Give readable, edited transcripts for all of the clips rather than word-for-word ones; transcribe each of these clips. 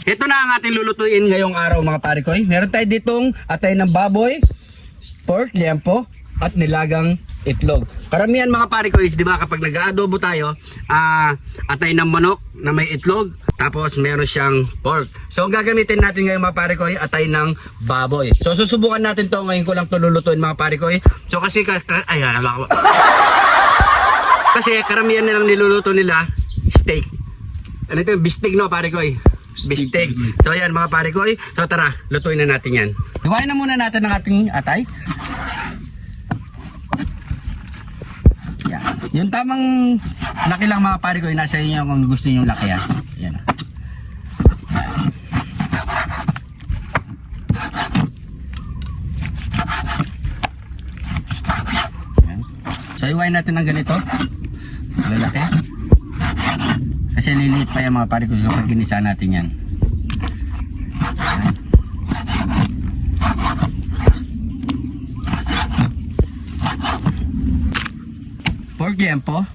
Ito na ang ating lulutuin ngayong araw mga pare ko. Meron tayo ditong atay ng baboy, pork, liempo, at nilagang itlog. Karamihan mga pare ko, di ba kapag nag-aadobo tayo, atay ng manok na may itlog, tapos meron siyang pork. So ang gagamitin natin ngayon mga pare ko, atay ng baboy. So susubukan natin to, ngayon ko lang to lulutuin mga pare ko. So kasi, kasi karamihan nilang niluluto nila, steak. Ano ito, bistig no pare ko. Bistig. So ayan mga pare ko. So tara, lutuin na natin yan. Hiwain na muna natin ang ating atay. Yan. Yung tamang laki lang mga pare ko, nasa inyo kung gusto niyo laki yan. Yan. Yan. So hiwain natin ng ganito. Lalaki. Kasi liliit pa yan mga pare ko kapag ginisa natin yan. Pork liempo.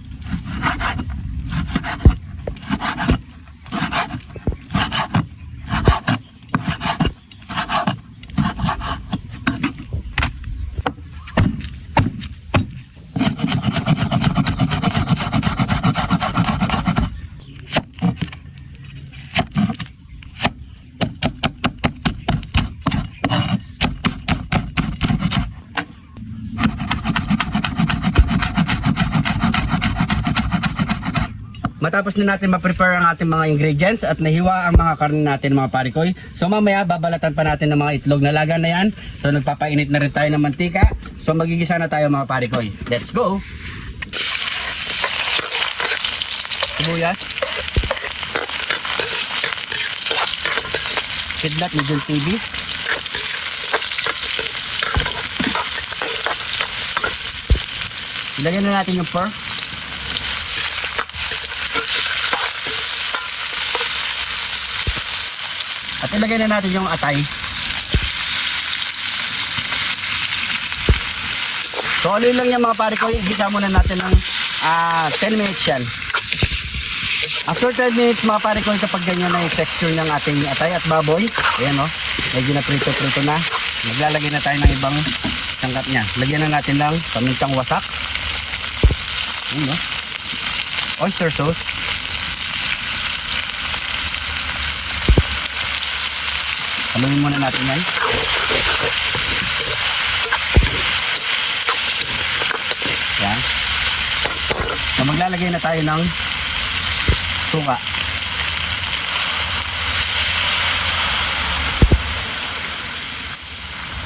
Matapos na natin ma-prepare ang ating mga ingredients at nahiwa ang mga karne natin mga parikoy. So mamaya babalatan pa natin ng mga itlog na laga na yan. So nagpapainit na rin tayo ng mantika. So magigisa na tayo mga parikoy. Let's go! Sibuyas. Kidlat ni John TV. Ilagyan na natin yung pork. At ilagay na natin yung atay. So alin lang yan mga pare ko, igisa muna natin ng 10 minutes yan. After 10 minutes mga pare ko, kapag ganyan na yung texture ng ating atay at baboy, ayan o, medyo na prito-prito na. Maglalagay na tayo ng ibang sangkap niya. Lagyan na natin ng pamintang wasak. Ayan o. Oyster sauce. Haluin muna natin yan. Yan. So maglalagay na tayo ng suka.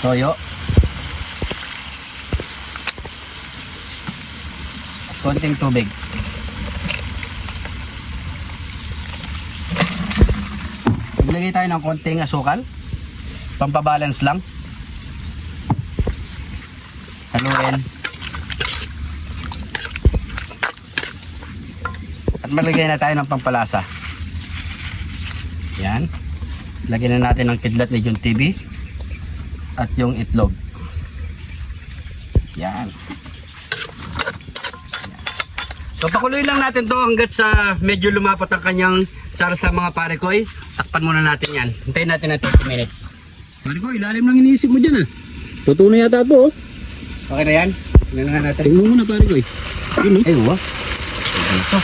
Toyo. At konting tubig. Maglagay tayo ng konting asukal. Pampabalance lang. Haluin. At maglagay na tayo ng pampalasa. Yan. Lagyan na natin ng kidlat ni John TV. At yung itlog. Yan. So pakuloy lang natin to hanggat sa medyo lumapat ang kanyang sarsa mga pare koy. Takpan muna natin yan. Hintayin natin ng 30 minutes. Pare ko, ilalim lang iniisip mo dyan ah. Totoo na yata ito oh. Okay na yan? Tingnan nga natin. Tingnan mo muna pare ko eh. Yun Ay wow. Ito.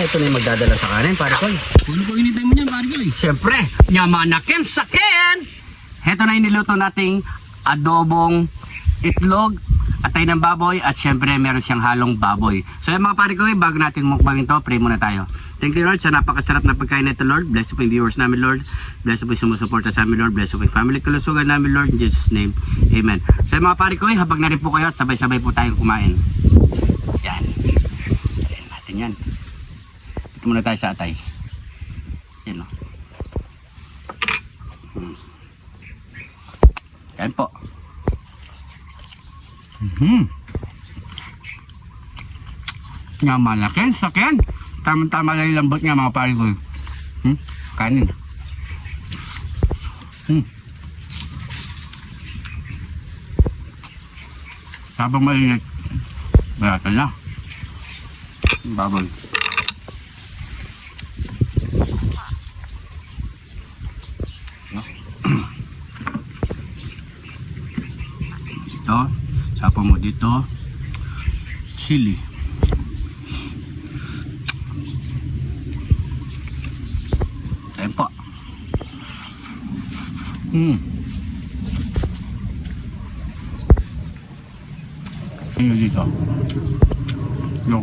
Ito na yung magdadala sa kanin pare koy. Ano pag hinintay mo dyan pare ko eh? Siyempre, nyamanakin sakin! Ito na yung niluto nating adobong itlog, atay ng baboy, at syempre meron siyang halong baboy. So yung mga pare ko, bago natin mukbangin to, pray muna tayo. Thank you Lord sa napakasarap na pagkain nito Lord. Bless po yung viewers namin Lord. Bless po yung sumusuporta sa amin Lord. Bless po yung family kalusugan namin Lord. In Jesus name, Amen. So yung mga pare ko, habang na rin po kayo, sabay-sabay po tayong kumain. Yan. Ayan natin yan. Dito muna tayo sa atay. Yan o. Yan po. Nyamalakin, sakin. Tama-tama lang yung lambot nga mga pare ko. Kanin. Habang mainit, baratan na. Baboy. dito. Sapo mo dito. Chili. Ayan po. Ano dito? No.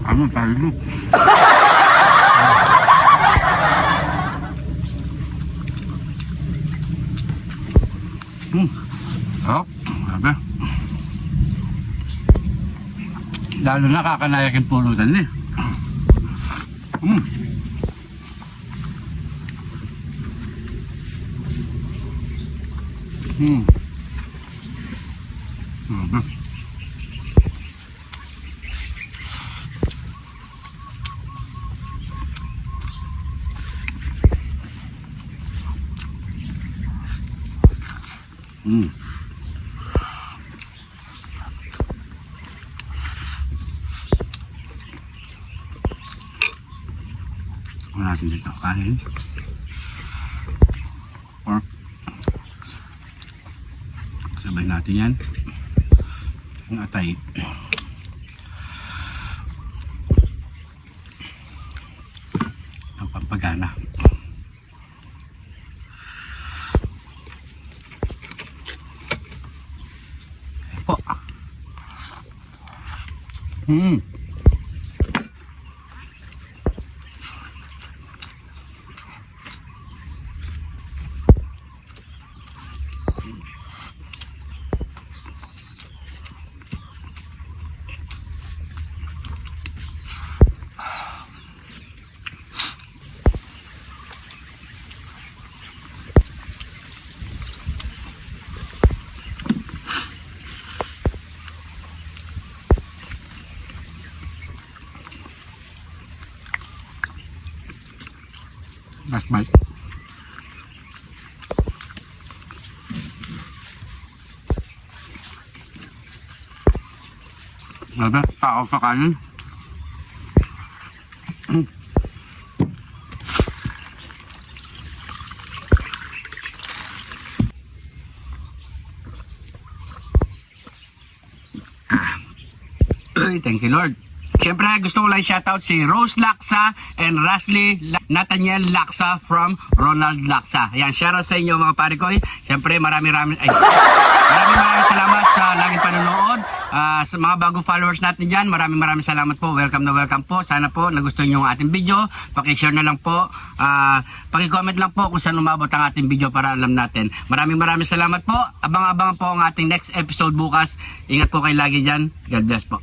Ano tayo no? Oh, grabe. Lalo na kakanayak yung pulutan eh. Grabe. Wala natin dito kanin. Pork. Sabay natin yan. Ang atay. Ang pampagana. Ayan po. Last bite. Grabe, tao sa kanin. Ay, thank you Lord. Siyempre gusto ko lang shoutout si Rose Laksa and Nathaniel Laksa from Ronald Laksa. Ayan, shoutout sa inyo mga pare ko. Siyempre maraming salamat sa laging panonood. Sa mga bagong followers natin dyan, maraming salamat po. Welcome na welcome po. Sana po nagustuhan nyo ang ating video. Pakishare na lang po. Pakicomment lang po kung saan umabot ang ating video para alam natin. Maraming salamat po. Abang-abang po ang ating next episode bukas. Ingat po kayo lagi dyan. God bless po.